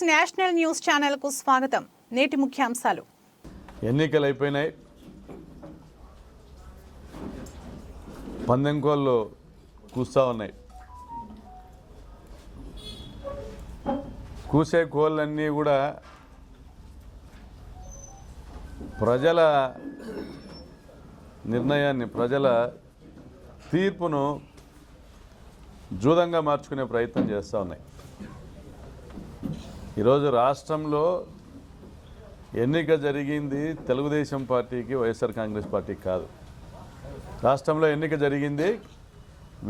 National news channel కు స్వాగతం. నేటి ముఖ్యాంశాలు. ఎన్నికలు అయిపోయినాయి. పందెంకోళ్ళు కూస్తా ఉన్నాయి. కూసే కోళ్ళన్నీ కూడా ప్రజల నిర్ణయాన్ని, ప్రజల తీర్పును జూదంగా మార్చుకునే ప్రయత్నం చేస్తూ ఉన్నాయి. ఈరోజు రాష్ట్రంలో ఎన్నిక జరిగింది తెలుగుదేశం పార్టీకి, వైఎస్ఆర్ కాంగ్రెస్ పార్టీకి కాదు. రాష్ట్రంలో ఎన్నిక జరిగింది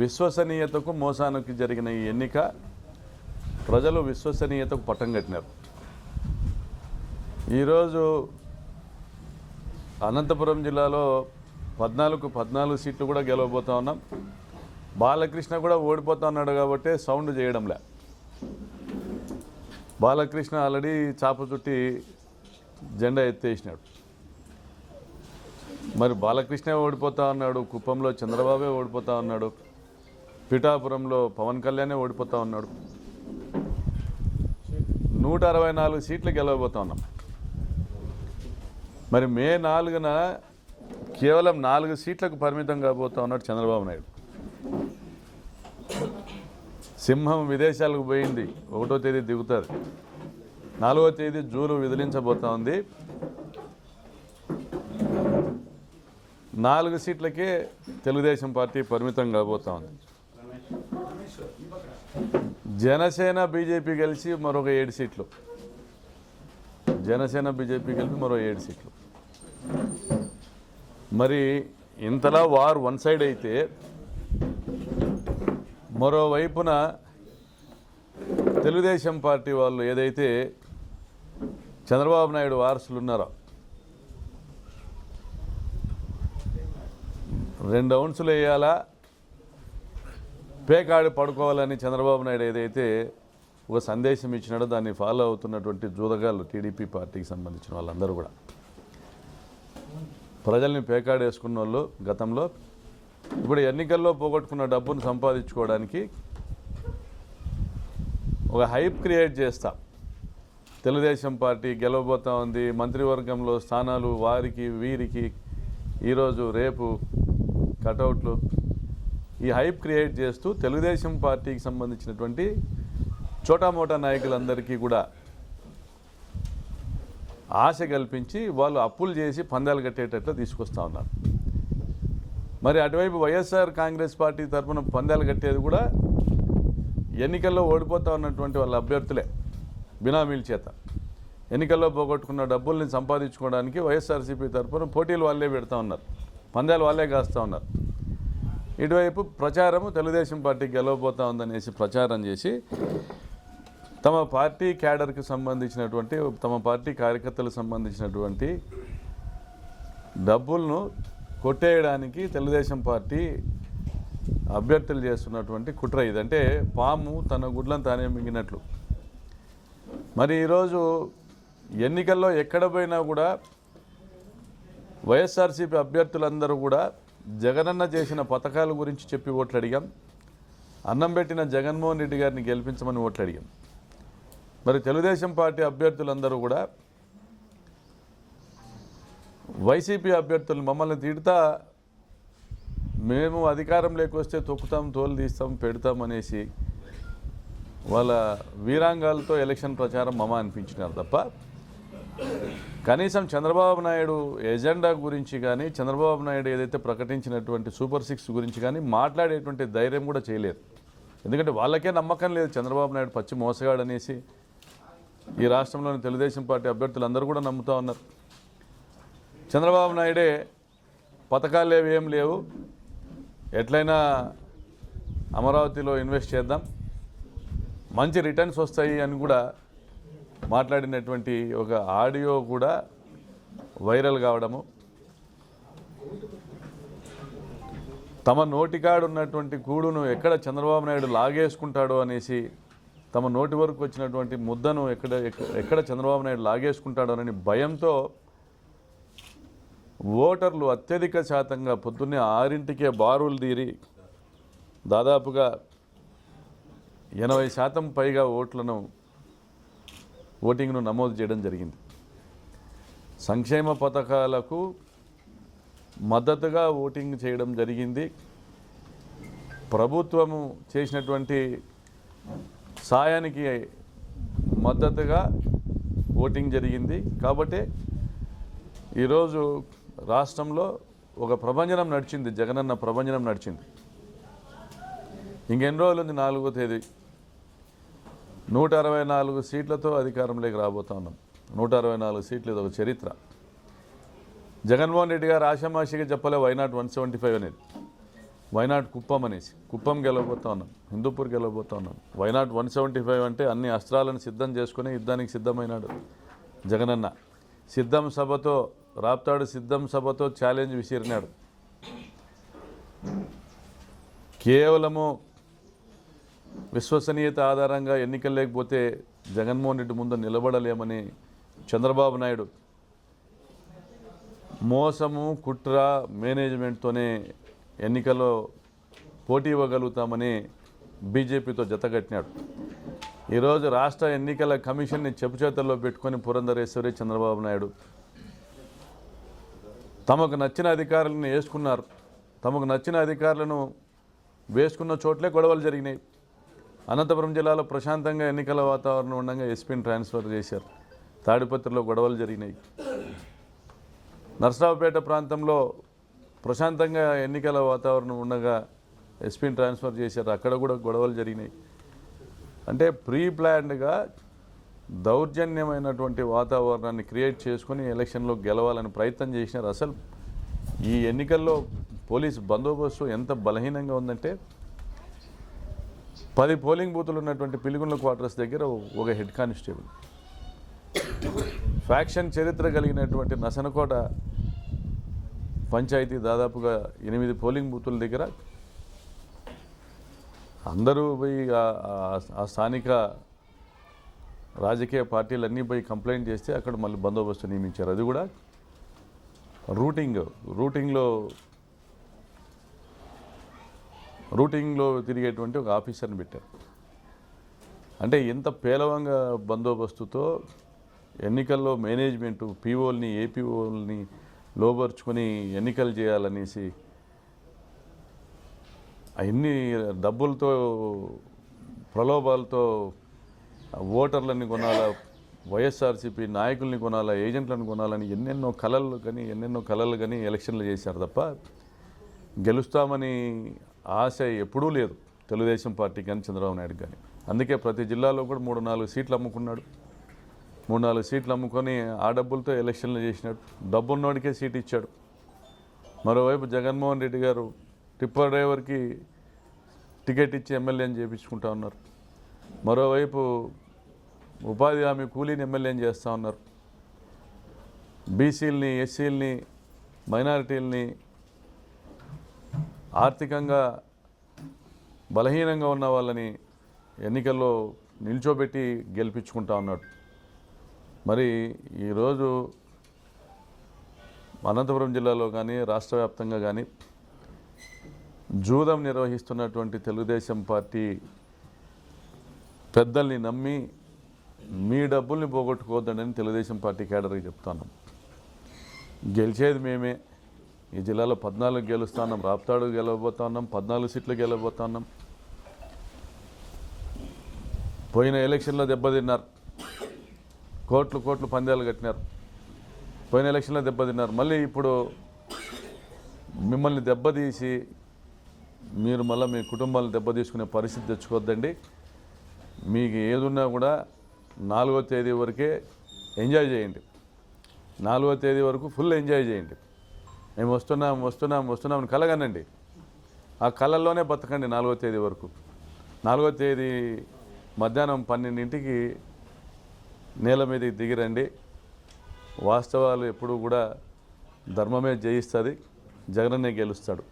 విశ్వసనీయతకు, మోసానికి జరిగిన ఈ ఎన్నిక ప్రజలు విశ్వసనీయతకు పట్టం కట్టినారు. ఈరోజు అనంతపురం జిల్లాలో 14 సీట్లు కూడా గెలవబోతా ఉన్నాం. బాలకృష్ణ కూడా ఓడిపోతా ఉన్నాడు కాబట్టి సౌండ్ చేయడంలే. బాలకృష్ణ ఆల్రెడీ చాప చుట్టి జెండా ఎత్తేసినాడు. మరి బాలకృష్ణ ఓడిపోతా ఉన్నాడు, కుప్పంలో చంద్రబాబే ఓడిపోతా ఉన్నాడు, పిఠాపురంలో పవన్ కళ్యాణే ఓడిపోతా ఉన్నాడు. 164 సీట్లు గెలవబోతా ఉన్నాం. మరి మే 4న కేవలం 4 సీట్లకు పరిమితం కాబోతా ఉన్నాడు చంద్రబాబు నాయుడు. సింహం విదేశాలకు పోయింది, 1వ తేదీ దిగుతుంది. 4వ తేదీ జూలు విదిలించబోతా ఉంది. 4 సీట్లకే తెలుగుదేశం పార్టీ పరిమితం కాబోతా ఉంది. జనసేన బీజేపీ కలిసి మరొక 7 సీట్లు, జనసేన బీజేపీ కలిపి మరో 7 సీట్లు. మరి ఇంతలా వార్ వన్ సైడ్ అయితే, మరోవైపున తెలుగుదేశం పార్టీ వాళ్ళు ఏదైతే చంద్రబాబు నాయుడు వారసులు ఉన్నారో 2 ఔన్సులు వేయాలా, పేకాడి పడుకోవాలని చంద్రబాబు నాయుడు ఏదైతే ఒక సందేశం ఇచ్చినాడో దాన్ని ఫాలో అవుతున్నటువంటి జూదగాళ్ళు టీడీపీ పార్టీకి సంబంధించిన వాళ్ళందరూ కూడా ప్రజల్ని పేకాడేసుకున్న వాళ్ళు గతంలో ఇప్పుడు ఎన్నికల్లో పోగొట్టుకున్న డబ్బును సంపాదించుకోవడానికి ఒక హైప్ క్రియేట్ చేస్తా. తెలుగుదేశం పార్టీ గెలవబోతా ఉంది, మంత్రివర్గంలో స్థానాలు వారికి వీరికి, ఈరోజు రేపు కటౌట్లు, ఈ హైప్ క్రియేట్ చేస్తూ తెలుగుదేశం పార్టీకి సంబంధించినటువంటి చోటామోటా నాయకులందరికీ కూడా ఆశ కల్పించి వాళ్ళు అప్పులు చేసి పందాలు కట్టేటట్లు తీసుకొస్తా ఉన్నారు. మరి అటువైపు వైఎస్ఆర్ కాంగ్రెస్ పార్టీ తరఫున పందాలు కట్టేది కూడా ఎన్నికల్లో ఓడిపోతా ఉన్నటువంటి వాళ్ళ అభ్యర్థులే బినామీల చేత. ఎన్నికల్లో పోగొట్టుకున్న డబ్బుల్ని సంపాదించుకోవడానికి వైఎస్ఆర్సీపీ తరఫున పోటీలు వాళ్ళే పెడతా ఉన్నారు, పందాలు వాళ్ళే కాస్తూ ఉన్నారు. ఇటువైపు ప్రచారము తెలుగుదేశం పార్టీకి గెలవబోతా ఉందనేసి ప్రచారం చేసి తమ పార్టీ క్యాడర్కి సంబంధించినటువంటి, తమ పార్టీ కార్యకర్తలకు సంబంధించినటువంటి డబ్బులను కొట్టేయడానికి తెలుగుదేశం పార్టీ అభ్యర్థులు చేస్తున్నటువంటి కుట్ర ఇదంటే పాము తన గుడ్లను తానే మింగినట్లు. మరి ఈరోజు ఎన్నికల్లో ఎక్కడ పోయినా కూడా వైఎస్ఆర్సీపీ అభ్యర్థులందరూ కూడా జగనన్న చేసిన పథకాల గురించి చెప్పి ఓట్లు అడిగాం, అన్నం పెట్టిన జగన్మోహన్ రెడ్డి గారిని గెలిపించమని ఓట్లు అడిగాం. మరి తెలుగుదేశం పార్టీ అభ్యర్థులందరూ కూడా వైసీపీ అభ్యర్థులు మమ్మల్ని తిడతా, మేము అధికారంలోకి వస్తే తొక్కుతాం, తోలు తీస్తాం, పెడతాం అనేసి వాళ్ళ వీరాంగాలతో ఎలక్షన్ ప్రచారం మమ అనిపించినారు తప్ప కనీసం చంద్రబాబు నాయుడు ఎజెండా గురించి కానీ, చంద్రబాబు నాయుడు ఏదైతే ప్రకటించినటువంటి సూపర్ 6 గురించి కానీ మాట్లాడేటువంటి ధైర్యం కూడా చేయలేదు. ఎందుకంటే వాళ్ళకే నమ్మకం లేదు చంద్రబాబు నాయుడు పచ్చి మోసగాడనేసి. ఈ రాష్ట్రంలోని తెలుగుదేశం పార్టీ అభ్యర్థులందరూ కూడా నమ్ముతూ ఉన్నారు. చంద్రబాబు నాయుడే పథకాలు ఏం లేవు, ఎట్లయినా అమరావతిలో ఇన్వెస్ట్ చేద్దాం, మంచి రిటర్న్స్ వస్తాయి అని కూడా మాట్లాడినటువంటి ఒక ఆడియో కూడా వైరల్ కావడము, తమ నోటికాడు ఉన్నటువంటి కూడును ఎక్కడ చంద్రబాబు నాయుడు లాగేసుకుంటాడో అనేసి, తమ నోటి వరకు వచ్చినటువంటి ముద్దను ఎక్కడ చంద్రబాబు నాయుడు లాగేసుకుంటాడో అని భయంతో ఓటర్లు అత్యధిక శాతంగా పొద్దున్నే 6ంటికే బారులు తీరి దాదాపుగా 80% పైగా ఓట్లను ఓటింగ్ను నమోదు చేయడం జరిగింది. సంక్షేమ పథకాలకు మద్దతుగా ఓటింగ్ చేయడం జరిగింది. ప్రభుత్వము చేసినటువంటి సాయానికి మద్దతుగా ఓటింగ్ జరిగింది. కాబట్టి ఈరోజు రాష్ట్రంలో ఒక ప్రభంజనం నడిచింది, జగనన్న ప్రభంజనం నడిచింది. ఇంకెన్ని రోజులు ఉంది? 4వ తేదీ 164 సీట్లతో అధికారంలోకి రాబోతా ఉన్నాం. 164 సీట్లు, ఇది ఒక చరిత్ర. జగన్మోహన్ రెడ్డి గారు ఆషామాషిగా చెప్పలే వైనాట్ 175 అనేది. వైనాట్ కుప్పం అనేసి, కుప్పం గెలవబోతా ఉన్నాం, హిందూపూర్ గెలవబోతా ఉన్నాం. వైనాట్ 175 అంటే అన్ని అస్త్రాలను సిద్ధం చేసుకుని యుద్ధానికి సిద్ధమైనాడు జగనన్న. సిద్ధం సభతో రాప్తాడు, సిద్ధం సభతో ఛాలెంజ్ విసిరినాడు. కేవలము విశ్వసనీయత ఆధారంగా ఎన్నికలు లేకపోతే జగన్మోహన్ రెడ్డి ముందు నిలబడలేమని చంద్రబాబు నాయుడు మోసము, కుట్ర, మేనేజ్మెంట్తోనే ఎన్నికల్లో పోటీ ఇవ్వగలుగుతామని బీజేపీతో జతకట్టినాడు. ఈరోజు రాష్ట్ర ఎన్నికల కమిషన్ని చెప్పుచేతల్లో పెట్టుకొని పురంధరేశ్వరి, చంద్రబాబు నాయుడు తమకు నచ్చిన అధికారులను వేసుకున్నారు. తమకు నచ్చిన అధికారులను వేసుకున్న చోట్లే గొడవలు జరిగినాయి. అనంతపురం జిల్లాలో ప్రశాంతంగా ఎన్నికల వాతావరణం ఉండగా ఎస్పీని ట్రాన్స్ఫర్ చేశారు. తాడిపత్రిలో గొడవలు జరిగినాయి. నర్సరావుపేట ప్రాంతంలో ప్రశాంతంగా ఎన్నికల వాతావరణం ఉండగా ఎస్పీని ట్రాన్స్ఫర్ చేశారు. అక్కడ కూడా గొడవలు జరిగినాయి. అంటే ప్రీ ప్లాన్డ్గా దౌర్జన్యమైనటువంటి వాతావరణాన్ని క్రియేట్ చేసుకుని ఎలక్షన్లో గెలవాలని ప్రయత్నం చేసినారు. అసలు ఈ ఎన్నికల్లో పోలీస్ బందోబస్తు ఎంత బలహీనంగా ఉందంటే 10 పోలింగ్ బూతులు ఉన్నటువంటి పిలుగుండ్ల క్వార్టర్స్ దగ్గర ఒక హెడ్ కానిస్టేబుల్, ఫ్యాక్షన్ చరిత్ర కలిగినటువంటి నసనకోట పంచాయతీ దాదాపుగా 8 పోలింగ్ బూతుల దగ్గర అందరూ పోయి ఆ స్థానిక రాజకీయ పార్టీలన్నీ పోయి కంప్లైంట్ చేస్తే అక్కడ మళ్ళీ బందోబస్తు నియమించారు. అది కూడా రూటింగ్లో తిరిగేటువంటి ఒక ఆఫీసర్ని పెట్టారు. అంటే ఎంత పేలవంగా బందోబస్తుతో ఎన్నికల్లో మేనేజ్మెంటు పీఓల్ని, ఏపీఓల్ని లోబర్చుకొని ఎన్నికలు చేయాలనేసి అన్ని డబ్బులతో, ప్రలోభాలతో ఓటర్లని కొనాలా, వైఎస్ఆర్సీపీ నాయకుల్ని కొనాలా, ఏజెంట్లను కొనాలని ఎన్నెన్నో కలలు కానీ ఎలక్షన్లు చేశారు తప్ప గెలుస్తామని ఆశ ఎప్పుడూ లేదు తెలుగుదేశం పార్టీ కానీ చంద్రబాబు నాయుడు కానీ. అందుకే ప్రతి జిల్లాలో కూడా 3-4 సీట్లు అమ్ముకున్నాడు. 3-4 సీట్లు అమ్ముకొని ఆ డబ్బులతో ఎలక్షన్లు చేసినాడు. డబ్బున్నోడికే సీట్ ఇచ్చాడు. మరోవైపు జగన్మోహన్ రెడ్డి గారు టిప్పర్ డ్రైవర్కి టికెట్ ఇచ్చి ఎమ్మెల్యేని చేయించుకుంటా ఉన్నారు. మరోవైపు ఉపాధి హామీ కూలీని ఎమ్మెల్యేని చేస్తూ ఉన్నారు. బీసీలని, ఎస్సీలని, మైనారిటీలని, ఆర్థికంగా బలహీనంగా ఉన్న వాళ్ళని ఎన్నికల్లో నిల్చోబెట్టి గెలిపించుకుంటా ఉన్నాడు. మరి ఈరోజు అనంతపురం జిల్లాలో కానీ రాష్ట్ర వ్యాప్తంగా కానీ జూదం నిర్వహిస్తున్నటువంటి తెలుగుదేశం పార్టీ పెద్దల్ని నమ్మి మీ డబ్బుల్ని పోగొట్టుకోవద్దని తెలుగుదేశం పార్టీ కేడర్కి చెప్తున్నాం. గెలిచేది మేమే. ఈ జిల్లాలో 14 గెలుస్తున్నాం. రాప్తాడు గెలవబోతా ఉన్నాం. 14 సీట్లు గెలవబోతా ఉన్నాం. పోయిన ఎలక్షన్లో దెబ్బతిన్నారు. కోట్లు పందాలు కట్టినారు. పోయిన ఎలక్షన్లో దెబ్బతిన్నారు. మళ్ళీ ఇప్పుడు మిమ్మల్ని దెబ్బతీసి మీరు మళ్ళీ మీ కుటుంబాలను దెబ్బతీసుకునే పరిస్థితి తెచ్చుకోవద్దండి. మీకు ఏదున్నా కూడా 4వ తేదీ వరకే ఎంజాయ్ చేయండి. 4వ తేదీ వరకు ఫుల్ ఎంజాయ్ చేయండి. మేము వస్తున్నాం కలగనండి. ఆ కళల్లోనే బతకండి 4వ తేదీ వరకు. 4వ తేదీ మధ్యాహ్నం 12ంటికి నేల మీదకి దిగిరండి. వాస్తవాలు ఎప్పుడూ కూడా ధర్మమే జయిస్తుంది. జగనన్నే గెలుస్తాడు.